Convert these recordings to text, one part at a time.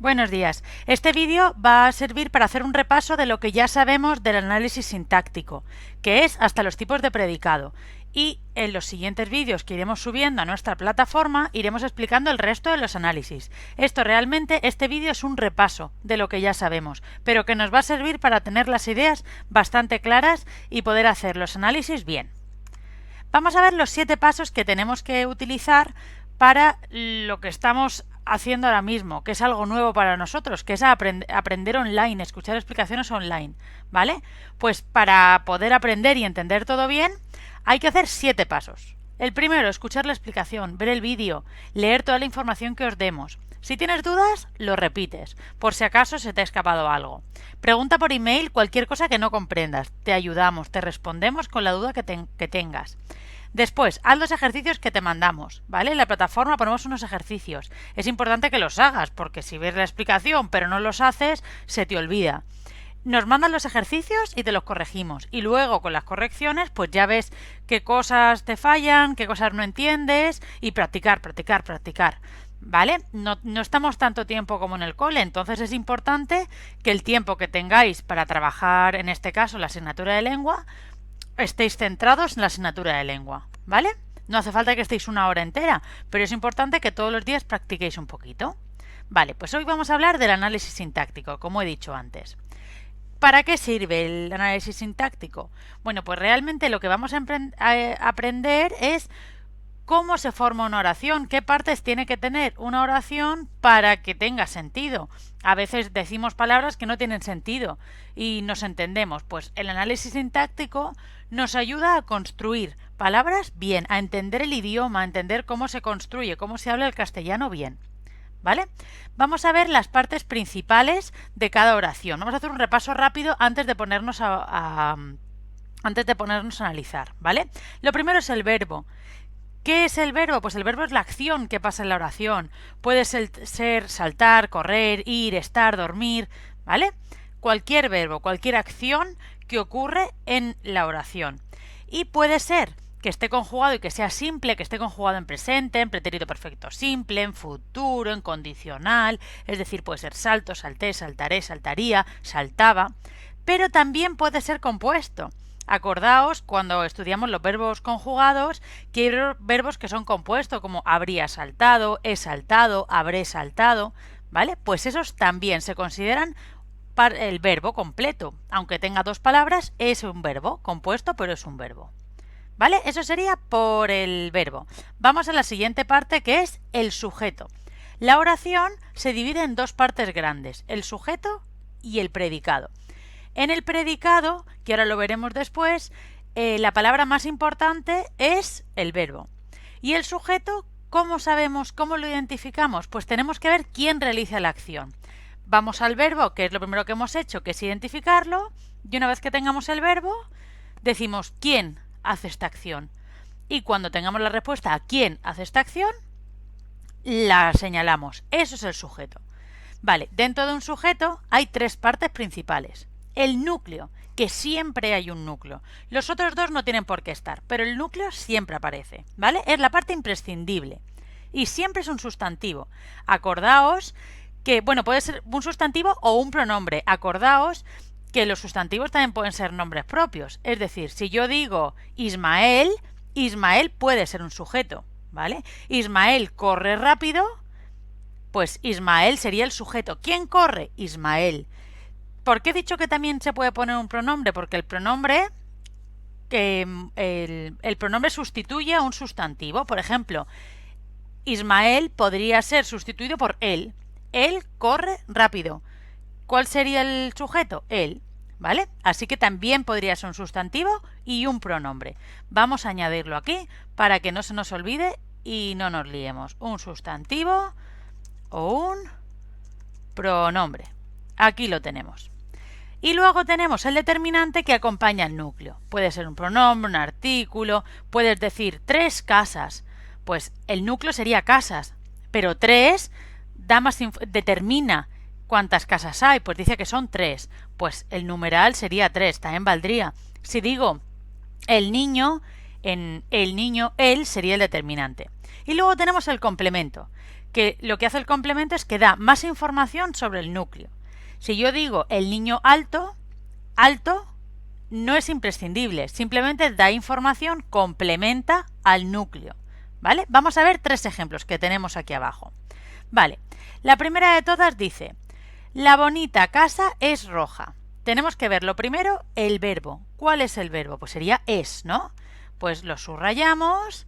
Buenos días. Este vídeo va a servir para hacer un repaso de lo que ya sabemos del análisis sintáctico, que es hasta los tipos de predicado. Y en los siguientes vídeos que iremos subiendo a nuestra plataforma iremos explicando el resto de los análisis. Este vídeo es un repaso de lo que ya sabemos, pero que nos va a servir para tener las ideas bastante claras y poder hacer los análisis bien. Vamos a ver los 7 pasos que tenemos que utilizar para lo que estamos haciendo ahora mismo, que es algo nuevo para nosotros, que es aprender online, escuchar explicaciones online, ¿vale? Pues para poder aprender y entender todo bien, hay que hacer 7 pasos. El primero, escuchar la explicación, ver el vídeo, leer toda la información que os demos. Si tienes dudas, lo repites, por si acaso se te ha escapado algo. Pregunta por email cualquier cosa que no comprendas, te ayudamos, te respondemos con la duda que tengas. Después, haz los ejercicios que te mandamos, ¿vale? En la plataforma ponemos unos ejercicios. Es importante que los hagas, porque si ves la explicación pero no los haces, se te olvida. Nos mandan los ejercicios y te los corregimos. Y luego con las correcciones, pues ya ves qué cosas te fallan, qué cosas no entiendes y practicar. ¿Vale? No estamos tanto tiempo como en el cole, entonces es importante que el tiempo que tengáis para trabajar, en este caso la asignatura de lengua, estéis centrados en la asignatura de lengua, ¿vale? No hace falta que estéis una hora entera, pero es importante que todos los días practiquéis un poquito. Vale, pues hoy vamos a hablar del análisis sintáctico, como he dicho antes. ¿Para qué sirve el análisis sintáctico? Bueno, pues realmente lo que vamos a aprender es cómo se forma una oración, qué partes tiene que tener una oración para que tenga sentido. A veces decimos palabras que no tienen sentido y nos entendemos. Pues el análisis sintáctico nos ayuda a construir palabras bien, a entender el idioma, a entender cómo se construye, cómo se habla el castellano bien. ¿Vale? Vamos a ver las partes principales de cada oración. Vamos a hacer un repaso rápido antes de ponernos a analizar, ¿vale? Lo primero es el verbo. ¿Qué es el verbo? Pues el verbo es la acción que pasa en la oración. Puede ser saltar, correr, ir, estar, dormir, ¿vale? Cualquier verbo, cualquier acción que ocurre en la oración. Y puede ser que esté conjugado y que sea simple, que esté conjugado en presente, en pretérito perfecto simple, en futuro, en condicional, es decir, puede ser salto, salté, saltaré, saltaría, saltaba, pero también puede ser compuesto. Acordaos cuando estudiamos los verbos conjugados que hay verbos que son compuestos como habría saltado, he saltado, habré saltado, ¿vale? Pues esos también se consideran el verbo completo. Aunque tenga 2 palabras, es un verbo compuesto, pero es un verbo. ¿Vale? Eso sería por el verbo. Vamos a la siguiente parte, que es el sujeto. La oración se divide en 2 partes grandes, el sujeto y el predicado. En el predicado, que ahora lo veremos después, la palabra más importante es el verbo. Y el sujeto, ¿cómo sabemos, cómo lo identificamos? Pues tenemos que ver quién realiza la acción. Vamos al verbo, que es lo primero que hemos hecho, que es identificarlo, y una vez que tengamos el verbo, decimos quién hace esta acción. Y cuando tengamos la respuesta a quién hace esta acción, la señalamos. Eso es el sujeto. Vale, dentro de un sujeto hay 3 partes principales. El núcleo, que siempre hay un núcleo. Los otros 2 no tienen por qué estar, pero el núcleo siempre aparece, ¿vale? Es la parte imprescindible. Y siempre es un sustantivo. Acordaos que, bueno, puede ser un sustantivo o un pronombre. Acordaos que los sustantivos también pueden ser nombres propios. Es decir, si yo digo Ismael, Ismael puede ser un sujeto, ¿vale? Ismael corre rápido, pues Ismael sería el sujeto. ¿Quién corre? Ismael. ¿Por qué he dicho que también se puede poner un pronombre? Porque el pronombre sustituye a un sustantivo. Por ejemplo, Ismael podría ser sustituido por él. Él corre rápido. ¿Cuál sería el sujeto? Él, ¿vale? Así que también podría ser un sustantivo y un pronombre. Vamos a añadirlo aquí para que no se nos olvide y no nos liemos. Un sustantivo o un pronombre. Aquí lo tenemos. Y luego tenemos el determinante que acompaña al núcleo. Puede ser un pronombre, un artículo, puedes decir 3 casas. Pues el núcleo sería casas, pero 3 determina ¿cuántas casas hay? Pues dice que son 3. Pues el numeral sería 3, también valdría. Si digo el niño, en el niño, él sería el determinante. Y luego tenemos el complemento, que lo que hace el complemento es que da más información sobre el núcleo. Si yo digo el niño alto, alto no es imprescindible, simplemente da información, complementa al núcleo, ¿vale? Vamos a ver 3 ejemplos que tenemos aquí abajo. Vale, la primera de todas dice, la bonita casa es roja. Tenemos que ver lo primero, el verbo. ¿Cuál es el verbo? Pues sería es, ¿no? Pues lo subrayamos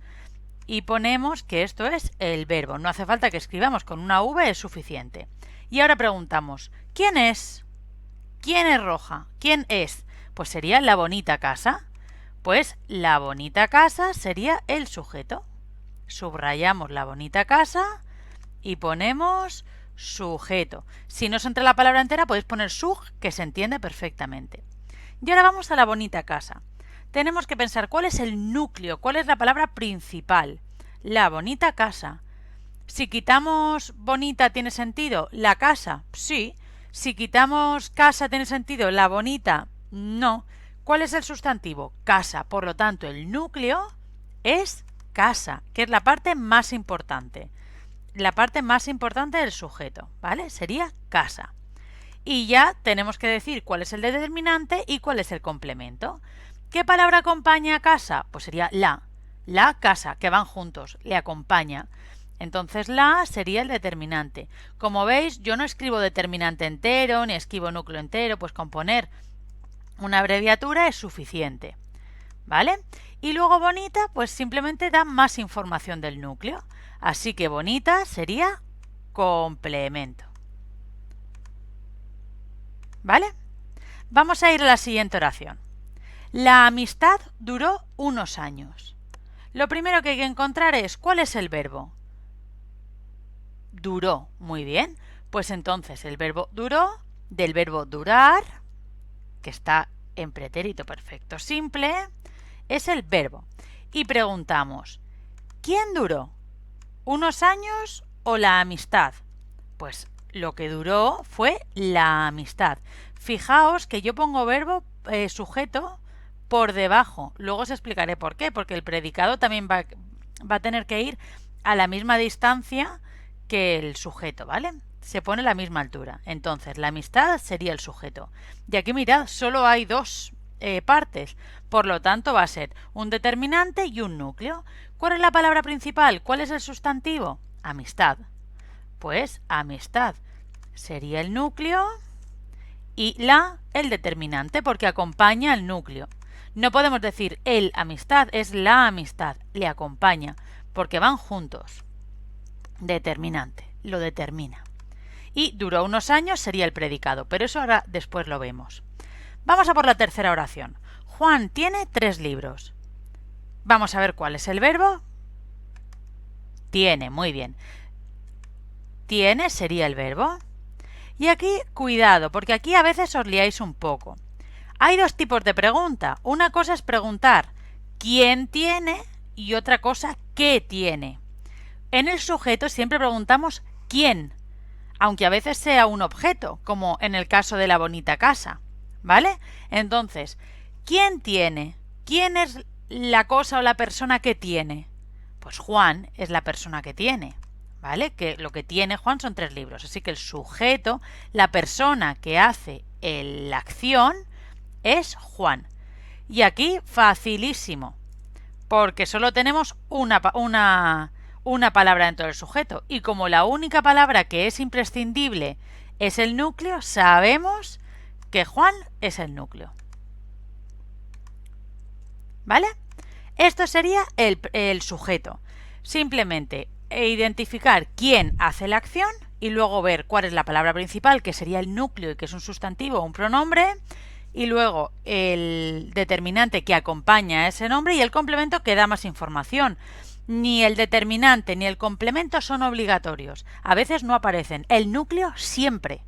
y ponemos que esto es el verbo. No hace falta que escribamos con una V, es suficiente. Y ahora preguntamos, ¿quién es? ¿Quién es roja? ¿Quién es? Pues sería la bonita casa. Pues la bonita casa sería el sujeto. Subrayamos la bonita casa y ponemos sujeto. Si no se entra la palabra entera, podéis poner sug, que se entiende perfectamente. Y ahora vamos a la bonita casa. Tenemos que pensar cuál es el núcleo, cuál es la palabra principal. La bonita casa. Si quitamos bonita, ¿tiene sentido? La casa, sí. Si quitamos casa, ¿tiene sentido? La bonita, no. ¿Cuál es el sustantivo? Casa. Por lo tanto, el núcleo es casa, que es la parte más importante. La parte más importante del sujeto, ¿vale? Sería casa. Y ya tenemos que decir cuál es el determinante y cuál es el complemento. ¿Qué palabra acompaña a casa? Pues sería la casa, que van juntos, le acompaña. Entonces la sería el determinante. Como veis, yo no escribo determinante entero, ni escribo núcleo entero, pues con poner una abreviatura es suficiente, ¿vale? Y luego bonita, pues simplemente da más información del núcleo. Así que bonita sería complemento. ¿Vale? Vamos a ir a la siguiente oración. La amistad duró unos años. Lo primero que hay que encontrar es ¿cuál es el verbo? Duró. Muy bien. Pues entonces el verbo duró, del verbo durar, que está en pretérito perfecto simple, es el verbo. Y preguntamos, ¿quién duró? ¿Unos años o la amistad? Pues lo que duró fue la amistad. Fijaos que yo pongo verbo sujeto por debajo. Luego os explicaré por qué, porque el predicado también va a tener que ir a la misma distancia que el sujeto, ¿vale? Se pone a la misma altura. Entonces, la amistad sería el sujeto. Y aquí mirad, solo hay 2 partes. Por lo tanto, va a ser un determinante y un núcleo. ¿Cuál es la palabra principal? ¿Cuál es el sustantivo? Amistad. Pues amistad sería el núcleo y el determinante porque acompaña al núcleo. No podemos decir el amistad, es la amistad, le acompaña porque van juntos. Determinante, lo determina. Y duró unos años sería el predicado, pero eso ahora después lo vemos. Vamos a por la tercera oración. Juan tiene 3 libros. Vamos a ver cuál es el verbo. Tiene, muy bien. Tiene sería el verbo. Y aquí, cuidado, porque aquí a veces os liáis un poco. Hay 2 tipos de pregunta. Una cosa es preguntar ¿quién tiene? Y otra cosa, ¿qué tiene? En el sujeto siempre preguntamos ¿quién? Aunque a veces sea un objeto, como en el caso de la bonita casa, ¿vale? Entonces, ¿quién tiene? ¿Quién es la cosa o la persona que tiene? Pues Juan es la persona que tiene, ¿vale? Que lo que tiene Juan son 3 libros, así que el sujeto, la persona que hace la acción, es Juan. Y aquí facilísimo, porque solo tenemos una palabra dentro del sujeto. Y como la única palabra que es imprescindible es el núcleo, sabemos que Juan es el núcleo. ¿Vale? Esto sería el sujeto. Simplemente identificar quién hace la acción y luego ver cuál es la palabra principal, que sería el núcleo y que es un sustantivo o un pronombre, y luego el determinante que acompaña a ese nombre y el complemento que da más información. Ni el determinante ni el complemento son obligatorios. A veces no aparecen. El núcleo siempre.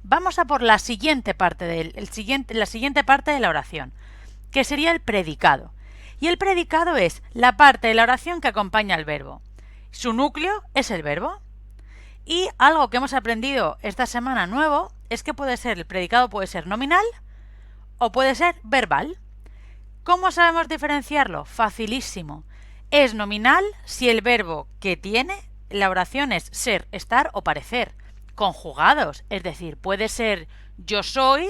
Vamos a por la siguiente parte la siguiente parte de la oración, que sería el predicado. Y el predicado es la parte de la oración que acompaña al verbo. Su núcleo es el verbo. Y algo que hemos aprendido esta semana nuevo es que el predicado puede ser nominal o puede ser verbal. ¿Cómo sabemos diferenciarlo? Facilísimo. Es nominal si el verbo que tiene la oración es ser, estar o parecer. Conjugados, es decir, puede ser yo soy,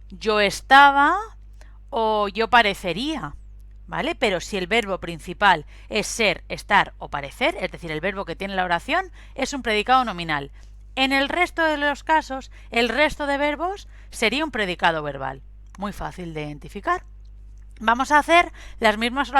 yo estaba o yo parecería. ¿Vale? Pero si el verbo principal es ser, estar o parecer, es decir, el verbo que tiene la oración, es un predicado nominal. En el resto de los casos, el resto de verbos sería un predicado verbal. Muy fácil de identificar. Vamos a hacer las mismas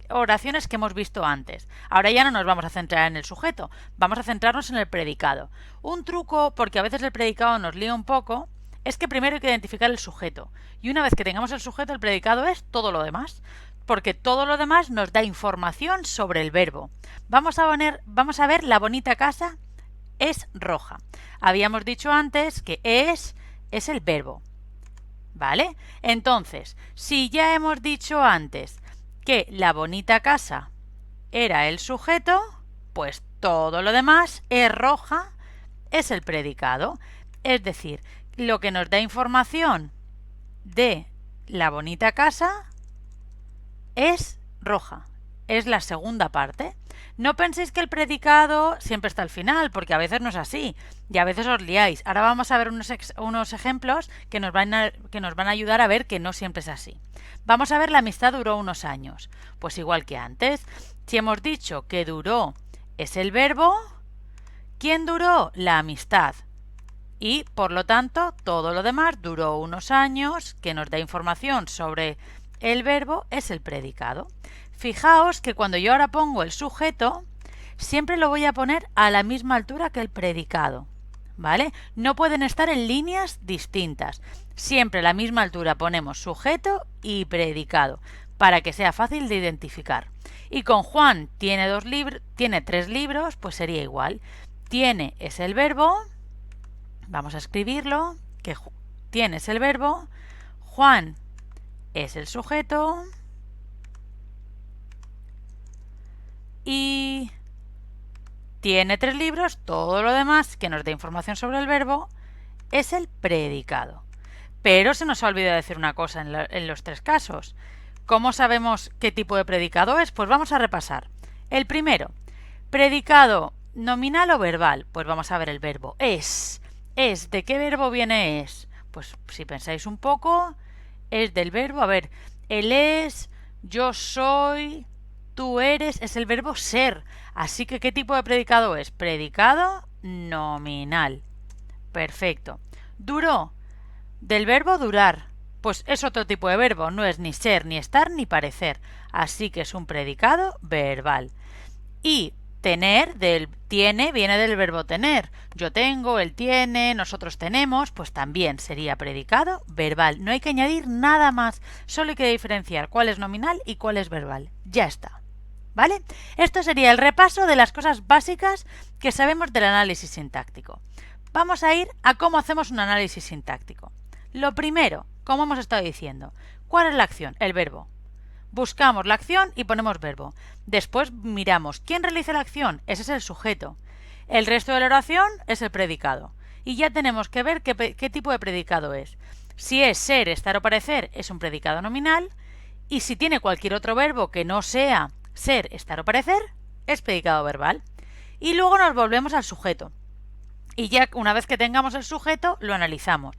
oraciones que hemos visto antes. Ahora ya no nos vamos a centrar en el sujeto, vamos a centrarnos en el predicado. Un truco, porque a veces el predicado nos lía un poco, es que primero hay que identificar el sujeto. Y una vez que tengamos el sujeto, el predicado es todo lo demás. Porque todo lo demás nos da información sobre el verbo. Vamos a ver la bonita casa es roja. Habíamos dicho antes que es el verbo. ¿Vale? Entonces, si ya hemos dicho antes que la bonita casa era el sujeto, pues todo lo demás es roja, es el predicado. Es decir, lo que nos da información de la bonita casa es roja. Es la segunda parte. No penséis que el predicado siempre está al final, porque a veces no es así y a veces os liáis. Ahora vamos a ver unos ejemplos que nos van a ayudar a ver que no siempre es así. Vamos a ver la amistad duró unos años. Pues igual que antes, si hemos dicho que duró es el verbo, ¿quién duró? La amistad. Y, por lo tanto, todo lo demás duró unos años, que nos da información sobre el verbo, es el predicado. Fijaos que cuando yo ahora pongo el sujeto, siempre lo voy a poner a la misma altura que el predicado, ¿vale? No pueden estar en líneas distintas. Siempre a la misma altura ponemos sujeto y predicado, para que sea fácil de identificar. Y con Juan tiene 3 libros, pues sería igual. Tiene es el verbo, vamos a escribirlo, que tiene es el verbo, Juan es el sujeto y tiene 3 libros, todo lo demás que nos da información sobre el verbo es el predicado. Pero se nos ha olvidado decir una cosa en los 3 casos. ¿Cómo sabemos qué tipo de predicado es? Pues vamos a repasar. El primero, predicado nominal o verbal. Pues vamos a ver el verbo es. ¿Es? ¿De qué verbo viene es? Pues si pensáis un poco, es del verbo, a ver, él es, yo soy, tú eres, es el verbo ser. Así que, ¿qué tipo de predicado es? Predicado nominal. Perfecto. Duró, del verbo durar. Pues es otro tipo de verbo, no es ni ser, ni estar, ni parecer. Así que es un predicado verbal. Y tener, tiene, viene del verbo tener. Yo tengo, él tiene, nosotros tenemos, pues también sería predicado verbal. No hay que añadir nada más, solo hay que diferenciar cuál es nominal y cuál es verbal. Ya está. ¿Vale? Esto sería el repaso de las cosas básicas que sabemos del análisis sintáctico. Vamos a ir a cómo hacemos un análisis sintáctico. Lo primero, como hemos estado diciendo, ¿cuál es la acción? El verbo. Buscamos la acción y ponemos verbo. Después miramos quién realiza la acción. Ese es el sujeto. El resto de la oración es el predicado. Y ya tenemos que ver qué tipo de predicado es. Si es ser, estar o parecer, es un predicado nominal. Y si tiene cualquier otro verbo que no sea ser, estar o parecer, es predicado verbal. Y luego nos volvemos al sujeto. Y ya una vez que tengamos el sujeto, lo analizamos.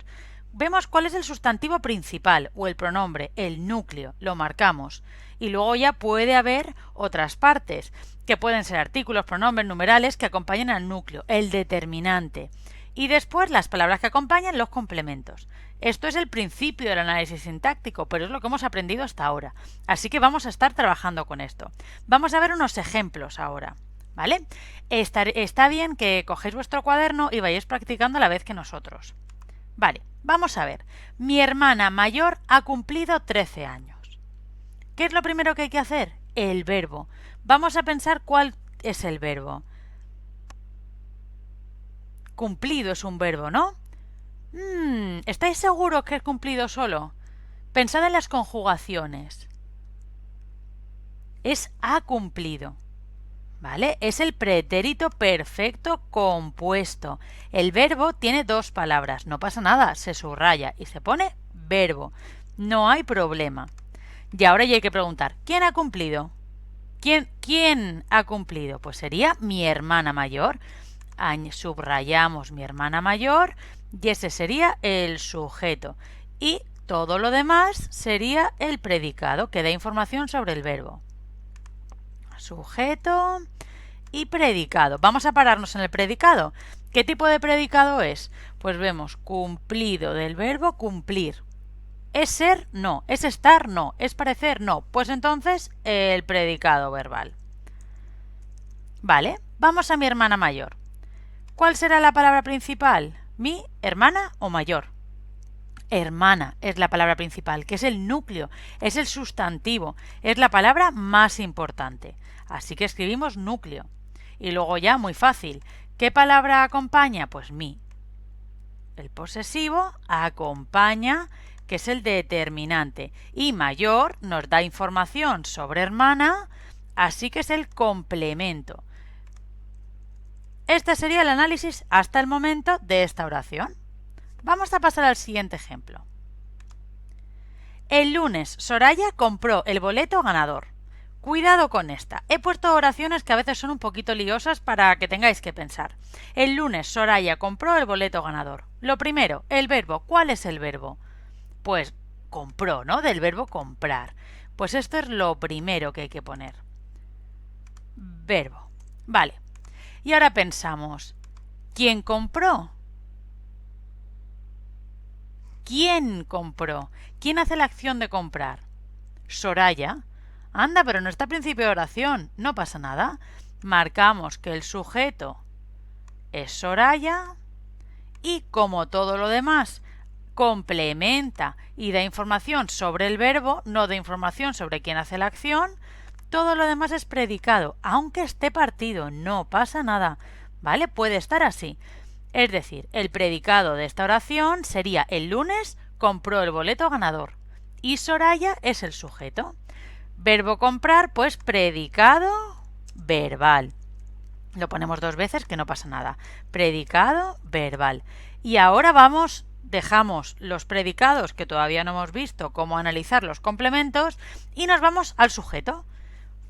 Vemos cuál es el sustantivo principal o el pronombre, el núcleo, lo marcamos. Y luego ya puede haber otras partes, que pueden ser artículos, pronombres, numerales que acompañan al núcleo, el determinante. Y después las palabras que acompañan los complementos. Esto es el principio del análisis sintáctico, pero es lo que hemos aprendido hasta ahora. Así que vamos a estar trabajando con esto. Vamos a ver unos ejemplos ahora. ¿Vale? Está bien que cogéis vuestro cuaderno y vayáis practicando a la vez que nosotros. Vale, vamos a ver. Mi hermana mayor ha cumplido 13 años. ¿Qué es lo primero que hay que hacer? El verbo. Vamos a pensar cuál es el verbo. Cumplido es un verbo, ¿no? ¿Estáis seguros que es cumplido solo? Pensad en las conjugaciones. Es ha cumplido. ¿Vale? Es el pretérito perfecto compuesto. El verbo tiene 2 palabras. No pasa nada, se subraya y se pone verbo. No hay problema. Y ahora ya hay que preguntar, ¿quién ha cumplido? ¿Quién ha cumplido? Pues sería mi hermana mayor. Subrayamos mi hermana mayor y ese sería el sujeto. Y todo lo demás sería el predicado, que da información sobre el verbo. Sujeto y predicado. Vamos a pararnos en el predicado. ¿Qué tipo de predicado es? Pues vemos cumplido del verbo cumplir. ¿Es ser? No. ¿Es estar? No. ¿Es parecer? No. Pues entonces el predicado verbal. Vale, vamos a mi hermana mayor. ¿Cuál será la palabra principal? ¿Mi hermana o mayor? Hermana es la palabra principal, que es el núcleo, es el sustantivo, es la palabra más importante. Así que escribimos núcleo. Y luego ya, muy fácil, ¿qué palabra acompaña? Pues mi. El posesivo acompaña, que es el determinante. Y mayor nos da información sobre hermana, así que es el complemento. Este sería el análisis hasta el momento de esta oración. Vamos a pasar al siguiente ejemplo. El lunes Soraya compró el boleto ganador. Cuidado con esta. He puesto oraciones que a veces son un poquito liosas para que tengáis que pensar. El lunes Soraya compró el boleto ganador. Lo primero, el verbo. ¿Cuál es el verbo? Pues compró, ¿no? Del verbo comprar. Pues esto es lo primero que hay que poner. Verbo. Vale. Y ahora pensamos, ¿quién compró? ¿Quién compró? ¿Quién hace la acción de comprar? Soraya. Anda, pero no está al principio de oración. No pasa nada. Marcamos que el sujeto es Soraya y como todo lo demás complementa y da información sobre el verbo, no da información sobre quién hace la acción, todo lo demás es predicado, aunque esté partido, no pasa nada, ¿vale? Puede estar así. Es decir, el predicado de esta oración sería el lunes compró el boleto ganador y Soraya es el sujeto. Verbo comprar, pues predicado verbal. Lo ponemos dos veces que no pasa nada. Predicado verbal. Y ahora dejamos los predicados que todavía no hemos visto cómo analizar los complementos y nos vamos al sujeto.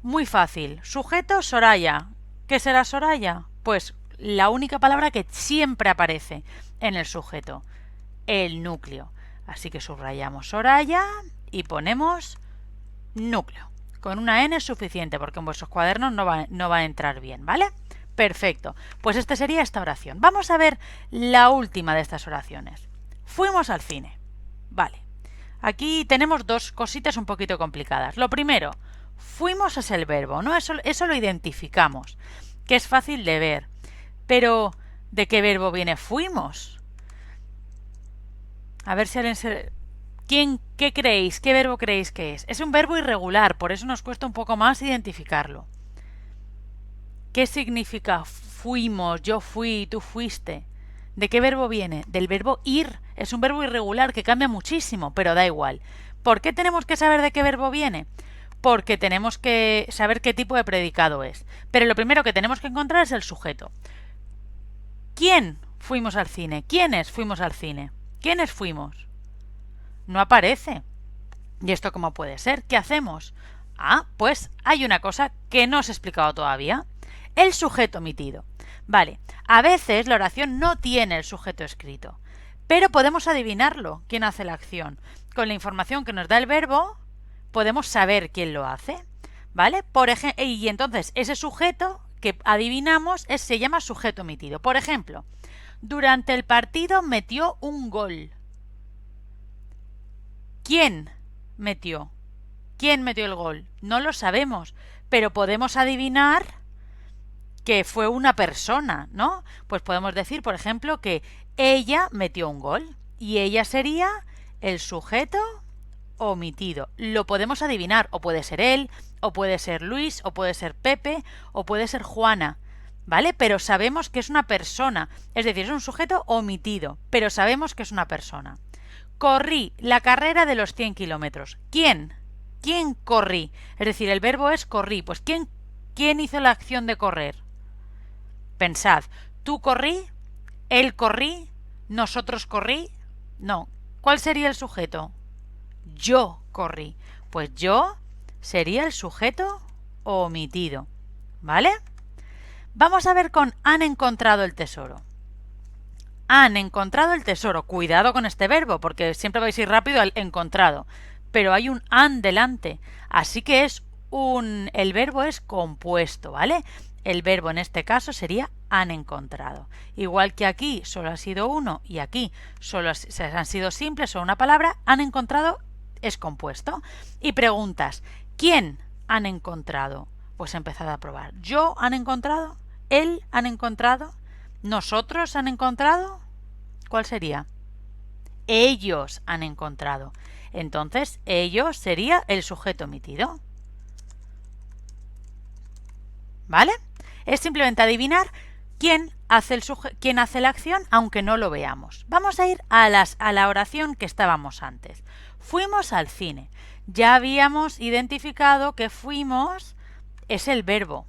Muy fácil. Sujeto Soraya. ¿Qué será Soraya? Pues la única palabra que siempre aparece en el sujeto. El núcleo. Así que subrayamos Soraya y ponemos núcleo. Con una N es suficiente porque en vuestros cuadernos no va a entrar bien, ¿vale? Perfecto. Pues esta sería esta oración. Vamos a ver la última de estas oraciones. Fuimos al cine. Vale. Aquí tenemos dos cositas un poquito complicadas. Lo primero, fuimos es el verbo, ¿no? Eso lo identificamos, que es fácil de ver. Pero, ¿de qué verbo viene fuimos? A ver si alguien se... ¿Qué creéis? ¿Qué verbo creéis que es? Es un verbo irregular, por eso nos cuesta un poco más identificarlo. ¿Qué significa fuimos, yo fui, tú fuiste? ¿De qué verbo viene? Del verbo ir. Es un verbo irregular que cambia muchísimo, pero da igual. ¿Por qué tenemos que saber de qué verbo viene? Porque tenemos que saber qué tipo de predicado es. Pero lo primero que tenemos que encontrar es el sujeto. ¿Quién fuimos al cine? ¿Quiénes fuimos al cine? ¿Quiénes fuimos? No aparece. ¿Y esto cómo puede ser? ¿Qué hacemos? Ah, pues hay una cosa que no os he explicado todavía. El sujeto omitido. Vale, a veces la oración no tiene el sujeto escrito, pero podemos adivinarlo, quién hace la acción. Con la información que nos da el verbo, podemos saber quién lo hace, ¿vale? Y entonces ese sujeto que adivinamos se llama sujeto omitido. Por ejemplo, durante el partido metió un gol. ¿Quién metió? ¿Quién metió el gol? No lo sabemos, pero podemos adivinar que fue una persona, ¿no? Pues podemos decir, por ejemplo, que ella metió un gol y ella sería el sujeto omitido. Lo podemos adivinar, o puede ser él, o puede ser Luis, o puede ser Pepe, o puede ser Juana, ¿vale? Pero sabemos que es una persona, es decir, es un sujeto omitido, pero sabemos que es una persona. Corrí la carrera de los 100 kilómetros. ¿Quién? ¿Quién corrí? Es decir, el verbo es corrí. Pues ¿quién hizo la acción de correr? Pensad, ¿tú corrí? ¿Él corrí? ¿Nosotros corrí? No. ¿Cuál sería el sujeto? Yo corrí. Pues yo sería el sujeto omitido. ¿Vale? Vamos a ver con han encontrado el tesoro. Han encontrado el tesoro. Cuidado con este verbo, porque siempre vais a ir rápido al encontrado. Pero hay un han delante. Así que el verbo es compuesto, ¿vale? El verbo en este caso sería han encontrado. Igual que aquí solo ha sido uno y aquí solo han sido simples o una palabra, han encontrado es compuesto. Y preguntas, ¿quién han encontrado? Pues empezad a probar. ¿Yo han encontrado? ¿Él han encontrado? ¿Nosotros han encontrado? ¿Cuál sería? Ellos han encontrado. Entonces, ellos sería el sujeto omitido. ¿Vale? Es simplemente adivinar quién hace la acción, aunque no lo veamos. Vamos a ir a la oración que estábamos antes. Fuimos al cine. Ya habíamos identificado que fuimos es el verbo.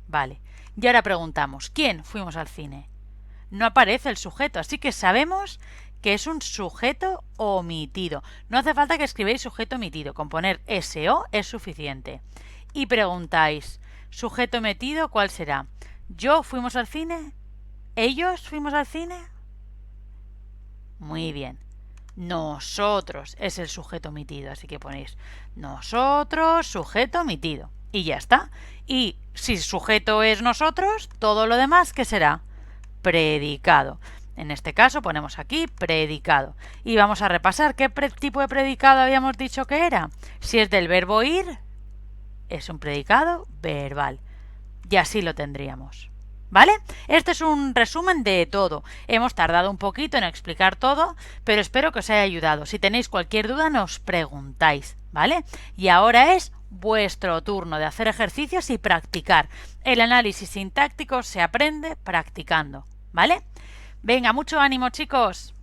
Vale. Y ahora preguntamos, ¿quién fuimos al cine? No aparece el sujeto, así que sabemos que es un sujeto omitido. No hace falta que escribáis sujeto omitido, con poner SO es suficiente. Y preguntáis, ¿sujeto omitido cuál será? ¿Yo fuimos al cine? ¿Ellos fuimos al cine? Muy bien. Nosotros es el sujeto omitido, así que ponéis nosotros, sujeto omitido. Y ya está. Y si sujeto es nosotros, todo lo demás, ¿qué será? Predicado. En este caso ponemos aquí predicado. Y vamos a repasar qué tipo de predicado habíamos dicho que era. Si es del verbo ir, es un predicado verbal. Y así lo tendríamos. ¿Vale? Este es un resumen de todo. Hemos tardado un poquito en explicar todo, pero espero que os haya ayudado. Si tenéis cualquier duda, nos preguntáis. ¿Vale? Y ahora es vuestro turno de hacer ejercicios y practicar. El análisis sintáctico se aprende practicando. ¿Vale? Venga, mucho ánimo, chicos.